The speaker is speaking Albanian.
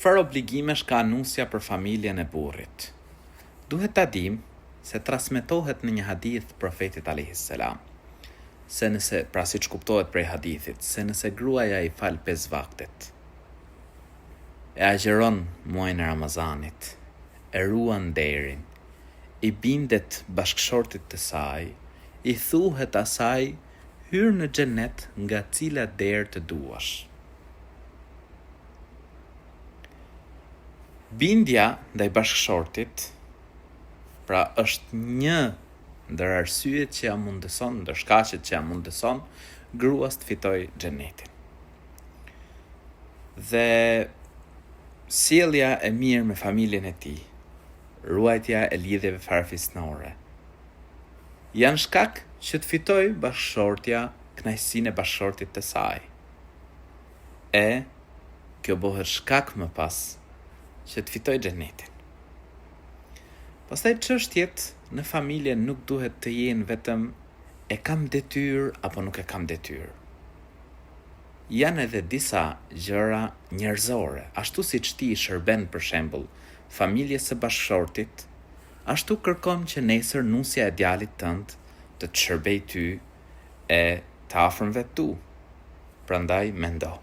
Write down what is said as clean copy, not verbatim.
Çfarë obligimesh ka nusja për familjen e burrit? Duhet ta dim se transmetohet në një hadith profetit alayhis salam, se nëse, pra siç kuptohet prej hadithit, se nëse gruaja i fal 5 vaktet, e agjeron muajin e Ramazanit, e ruan derin, i bindet bashkëshortit të saj, i thuhet asaj hyr në xhenet nga cila derë të duash. Bindja ndaj bashkëshortit, pra është një ndër arsyet që ja mundëson, ndër shkaqet që ja mundëson gruas të fitojë xhenetin. Dhe sjellja e mirë me familjen e tij, ruajtja e lidhjeve farafisnore, janë shkak që të fitojë bashkëshortja kënaqësinë e bashkëshortit të saj. E kjo bëhet shkak më pas që të fitojë xhenetin. Pastaj çështjet në familje nuk duhet të jenë vetëm e kam detyrë apo nuk e kam detyrë. Janë edhe disa gjëra njerëzore, ashtu siç ti shërben për shembull familjes së bashkëshortit, ashtu kërkon që nesër nusja e djalit tënd të shërbej ty e të afërmve tu. Prandaj mendo.